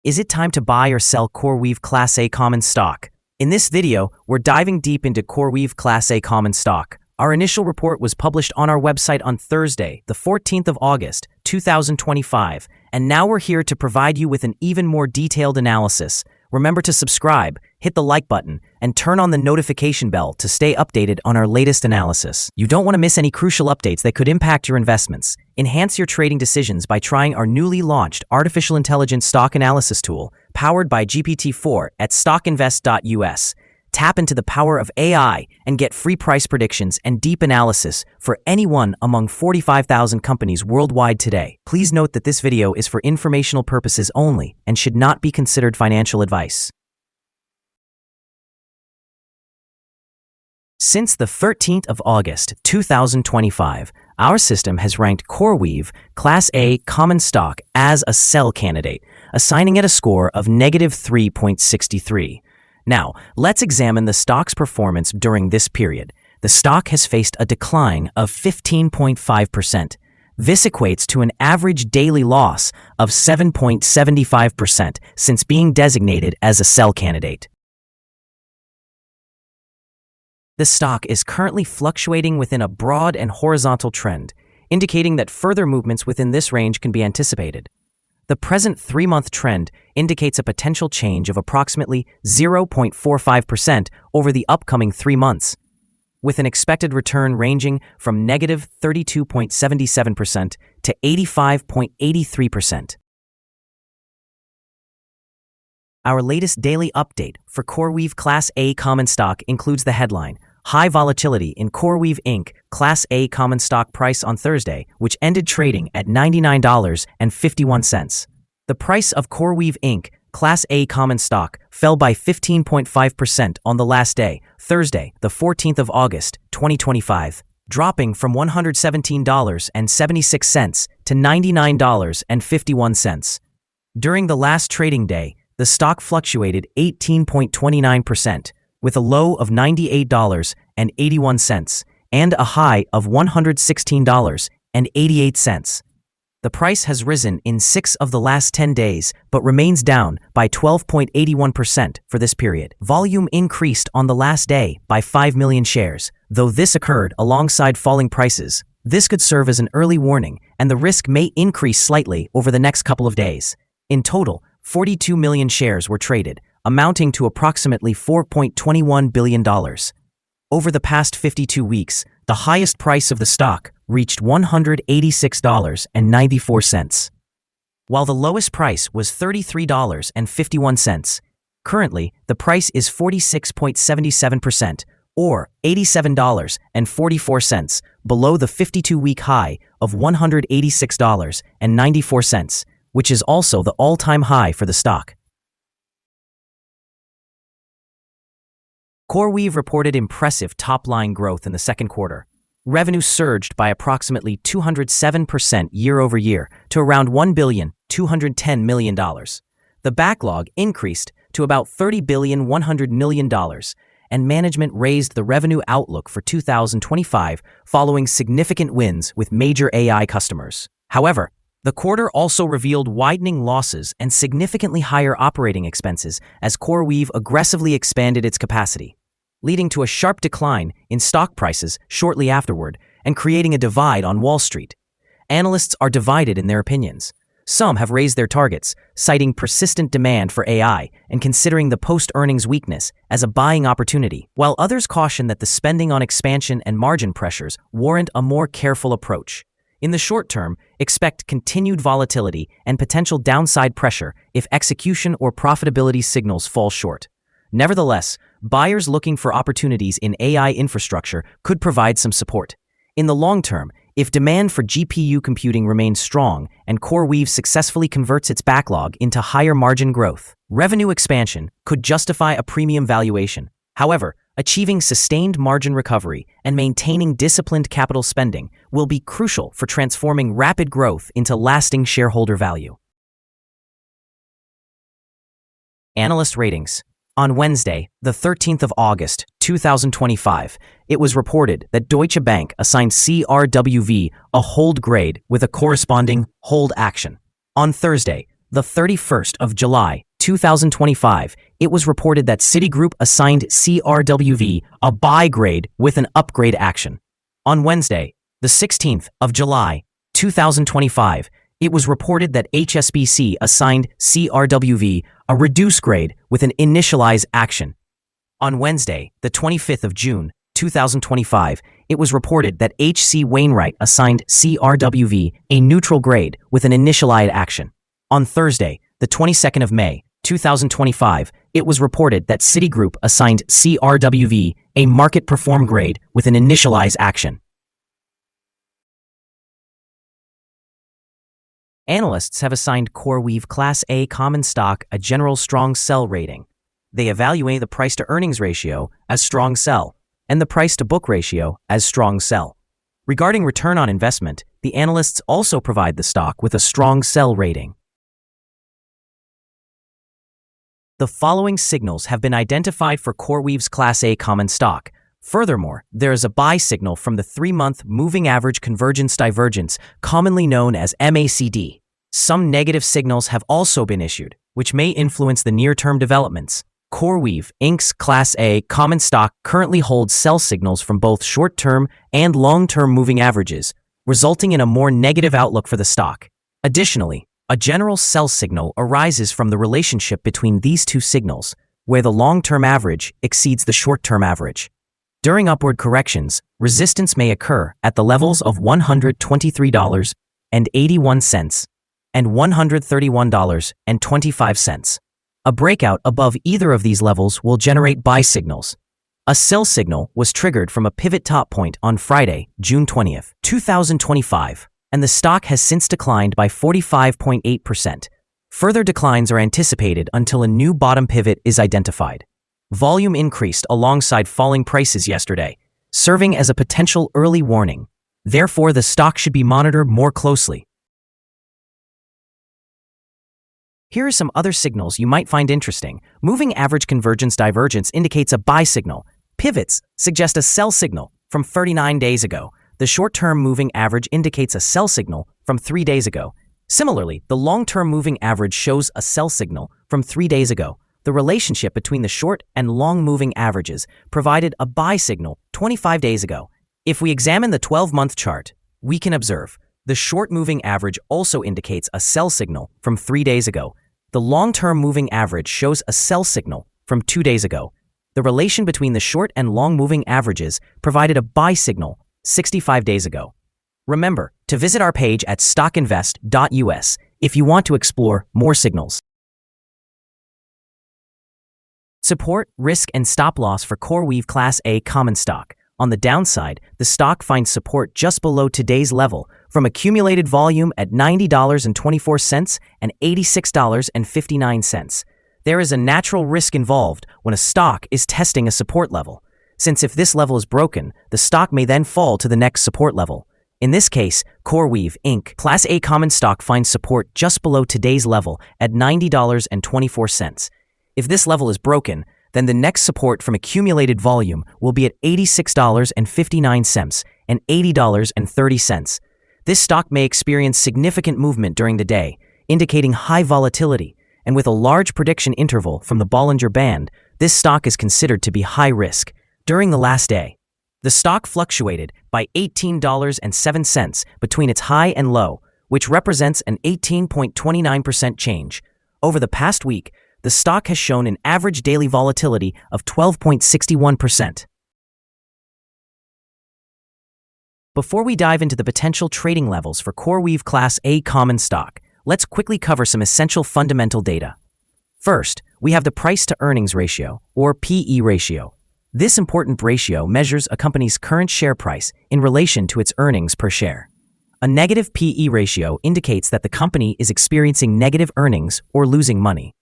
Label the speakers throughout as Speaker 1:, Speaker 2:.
Speaker 1: Is it time to buy or sell CoreWeave Class A common stock? In this video, we're diving deep into CoreWeave Class A common stock. Our initial report was published on our website on Thursday, the 14th of August, 2025, and now we're here to provide you with an even more detailed analysis. Remember to subscribe, hit the like button, and turn on the notification bell to stay updated on our latest analysis. You don't want to miss any crucial updates that could impact your investments. Enhance your trading decisions by trying our newly launched artificial intelligence stock analysis tool, powered by GPT-4 at StockInvest.us. Tap into the power of AI and get free price predictions and deep analysis for anyone among 45,000 companies worldwide today. Please note that this video is for informational purposes only and should not be considered financial advice. Since the 13th of August, 2025, our system has ranked CoreWeave Class A common stock as a sell candidate, assigning it a score of -3.63. Now, let's examine the stock's performance during this period. The stock has faced a decline of 15.5%. This equates to an average daily loss of 7.75% since being designated as a sell candidate. The stock is currently fluctuating within a broad and horizontal trend, indicating that further movements within this range can be anticipated. The present 3-month trend indicates a potential change of approximately 0.45% over the upcoming 3 months, with an expected return ranging from -32.77% to 85.83%. Our latest daily update for CoreWeave Class A common stock includes the headline, High Volatility in CoreWeave Inc. Class A common stock price on Thursday, which ended trading at $99.51. The price of CoreWeave Inc. Class A common stock fell by 15.5% on the last day, Thursday, the 14th of August, 2025, dropping from $117.76 to $99.51. During the last trading day, the stock fluctuated 18.29%, with a low of $98.81 and a high of $116.88. The price has risen in 6 of the last 10 days, but remains down by 12.81% for this period. Volume increased on the last day by 5 million shares, though this occurred alongside falling prices. This could serve as an early warning, and the risk may increase slightly over the next couple of days. In total, 42 million shares were traded, amounting to approximately $4.21 billion. Over the past 52 weeks, the highest price of the stock reached $186.94, while the lowest price was $33.51. Currently, the price is 46.77%, or $87.44, below the 52-week high of $186.94, which is also the all-time high for the stock. CoreWeave reported impressive top-line growth in the second quarter. Revenue surged by approximately 207% year-over-year to around $1,210 million. The backlog increased to about $30,100 million, and management raised the revenue outlook for 2025 following significant wins with major AI customers. However, the quarter also revealed widening losses and significantly higher operating expenses as CoreWeave aggressively expanded its capacity, leading to a sharp decline in stock prices shortly afterward and creating a divide on Wall Street. Analysts are divided in their opinions. Some have raised their targets, citing persistent demand for AI and considering the post-earnings weakness as a buying opportunity, while others caution that the spending on expansion and margin pressures warrant a more careful approach. In the short term, expect continued volatility and potential downside pressure if execution or profitability signals fall short. Nevertheless, buyers looking for opportunities in AI infrastructure could provide some support. In the long term, if demand for GPU computing remains strong and CoreWeave successfully converts its backlog into higher margin growth, revenue expansion could justify a premium valuation. However, achieving sustained margin recovery and maintaining disciplined capital spending will be crucial for transforming rapid growth into lasting shareholder value. Analyst ratings. On Wednesday, the 13th of August, 2025, it was reported that Deutsche Bank assigned CRWV a hold grade with a corresponding hold action. On Thursday, the 31st of July, 2025, it was reported that Citigroup assigned CRWV a buy grade with an upgrade action. On Wednesday, the 16th of July, 2025, it was reported that HSBC assigned CRWV a reduce grade with an initialize action. On Wednesday, the 25th of June, 2025, it was reported that H.C. Wainwright assigned CRWV a neutral grade with an initialize action. On Thursday, the 22nd of May, 2025, it was reported that Citigroup assigned CRWV a market perform grade with an initialize action. Analysts have assigned CoreWeave Class A common stock a general strong sell rating. They evaluate the price-to-earnings ratio as strong sell and the price-to-book ratio as strong sell. Regarding return on investment, the analysts also provide the stock with a strong sell rating. The following signals have been identified for CoreWeave's Class A common stock. Furthermore, there is a buy signal from the 3-month moving average convergence divergence, commonly known as MACD. Some negative signals have also been issued, which may influence the near-term developments. CoreWeave Inc.'s Class A common stock currently holds sell signals from both short-term and long-term moving averages, resulting in a more negative outlook for the stock. Additionally, a general sell signal arises from the relationship between these two signals, where the long-term average exceeds the short-term average. During upward corrections, resistance may occur at the levels of $123.81 and $131.25. A breakout above either of these levels will generate buy signals. A sell signal was triggered from a pivot top point on Friday, June 20th, 2025, and the stock has since declined by 45.8%. Further declines are anticipated until a new bottom pivot is identified. Volume increased alongside falling prices yesterday, serving as a potential early warning. Therefore, the stock should be monitored more closely. Here are some other signals you might find interesting. Moving average convergence divergence indicates a buy signal. Pivots suggest a sell signal from 39 days ago. The short-term moving average indicates a sell signal from 3 days ago. Similarly, the long-term moving average shows a sell signal from 3 days ago. The relationship between the short and long moving averages provided a buy signal 25 days ago. If we examine the 12-month chart, we can observe the short moving average also indicates a sell signal from 3 days ago. The long-term moving average shows a sell signal from 2 days ago. The relation between the short and long moving averages provided a buy signal 65 days ago. Remember to visit our page at StockInvest.us if you want to explore more signals. Support, risk, and stop loss for CoreWeave Class A common stock. On the downside, the stock finds support just below today's level from accumulated volume at $90.24 and $86.59. There is a natural risk involved when a stock is testing a support level, since if this level is broken, the stock may then fall to the next support level. In this case, CoreWeave Inc. Class A common stock finds support just below today's level at $90.24. If this level is broken, then the next support from accumulated volume will be at $86.59 and $80.30. This stock may experience significant movement during the day, indicating high volatility, and with a large prediction interval from the Bollinger Band, this stock is considered to be high risk. During the last day, the stock fluctuated by $18.07 between its high and low, which represents an 18.29% change. Over the past week, the stock has shown an average daily volatility of 12.61%. Before we dive into the potential trading levels for CoreWeave Class A common stock, let's quickly cover some essential fundamental data. First, we have the price-to-earnings ratio, or PE ratio. This important ratio measures a company's current share price in relation to its earnings per share. A negative PE ratio indicates that the company is experiencing negative earnings or losing money.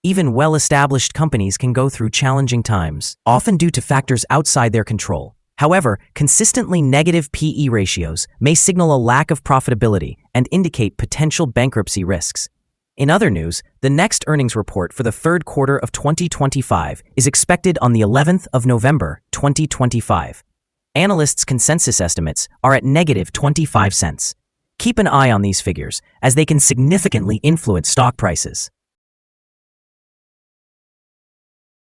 Speaker 1: Even well-established companies can go through challenging times, often due to factors outside their control. However, consistently negative PE ratios may signal a lack of profitability and indicate potential bankruptcy risks. In other news, the next earnings report for the third quarter of 2025 is expected on the 11th of November, 2025. Analysts' consensus estimates are at negative 25 cents. Keep an eye on these figures, as they can significantly influence stock prices.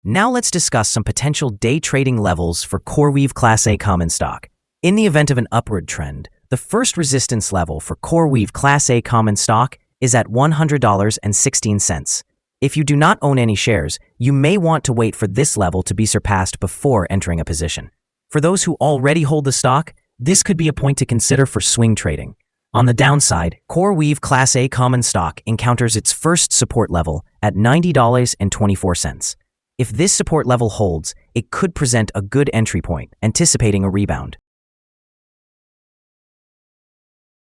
Speaker 1: Now let's discuss some potential day trading levels for CoreWeave Class A common stock. In the event of an upward trend, the first resistance level for CoreWeave Class A common stock is at $100.16. If you do not own any shares, you may want to wait for this level to be surpassed before entering a position. For those who already hold the stock, this could be a point to consider for swing trading. On the downside, CoreWeave Class A common stock encounters its first support level at $90.24. If this support level holds, it could present a good entry point, anticipating a rebound.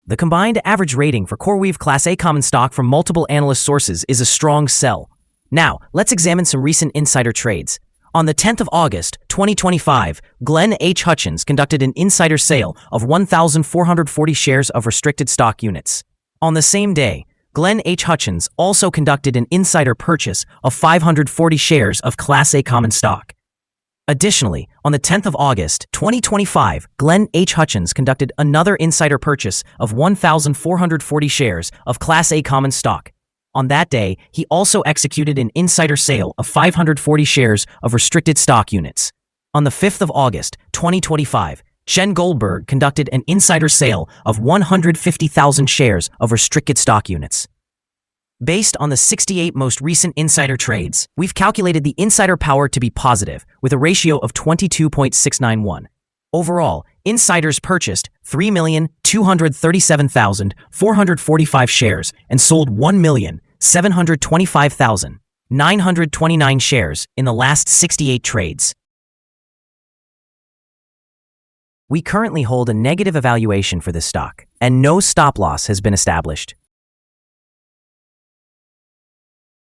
Speaker 1: The combined average rating for CoreWeave Class A common stock from multiple analyst sources is a strong sell. Now, let's examine some recent insider trades. On the 10th of August, 2025, Glenn H. Hutchins conducted an insider sale of 1,440 shares of restricted stock units. On the same day, Glenn H. Hutchins also conducted an insider purchase of 540 shares of Class A common stock. Additionally, on the 10th of August, 2025, Glenn H. Hutchins conducted another insider purchase of 1,440 shares of Class A common stock. On that day, he also executed an insider sale of 540 shares of restricted stock units. On the 5th of August, 2025, Chen Goldberg conducted an insider sale of 150,000 shares of restricted stock units. Based on the 68 most recent insider trades, we've calculated the insider power to be positive, with a ratio of 22.691. Overall, insiders purchased 3,237,445 shares and sold 1,725,929 shares in the last 68 trades. We currently hold a negative evaluation for this stock, and no stop loss has been established.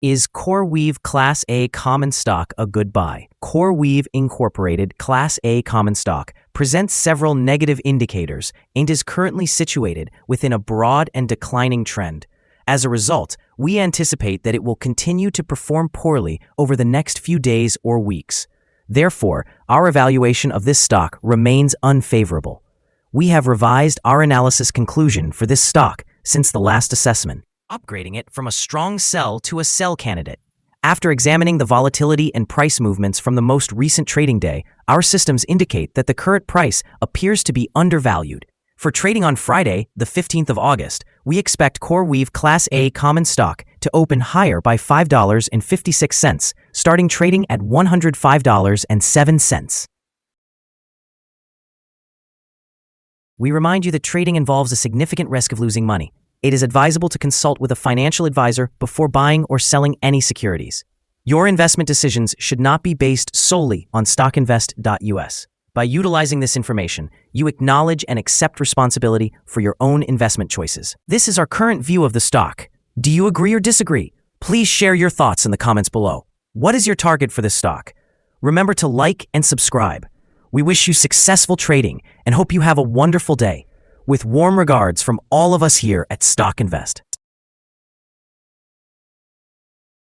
Speaker 1: Is CoreWeave Class A common stock a good buy? CoreWeave Incorporated Class A common stock presents several negative indicators and is currently situated within a broad and declining trend. As a result, we anticipate that it will continue to perform poorly over the next few days or weeks. Therefore, our evaluation of this stock remains unfavorable. We have revised our analysis conclusion for this stock since the last assessment, upgrading it from a strong sell to a sell candidate. After examining the volatility and price movements from the most recent trading day, our systems indicate that the current price appears to be undervalued. For trading on Friday, the 15th of August, we expect CoreWeave Class A common stock to open higher by $5.56, starting trading at $105.07. We remind you that trading involves a significant risk of losing money. It is advisable to consult with a financial advisor before buying or selling any securities. Your investment decisions should not be based solely on StockInvest.us. By utilizing this information, you acknowledge and accept responsibility for your own investment choices. This is our current view of the stock. Do you agree or disagree? Please share your thoughts in the comments below. What is your target for this stock? Remember to like and subscribe. We wish you successful trading and hope you have a wonderful day. With warm regards from all of us here at Stock Invest.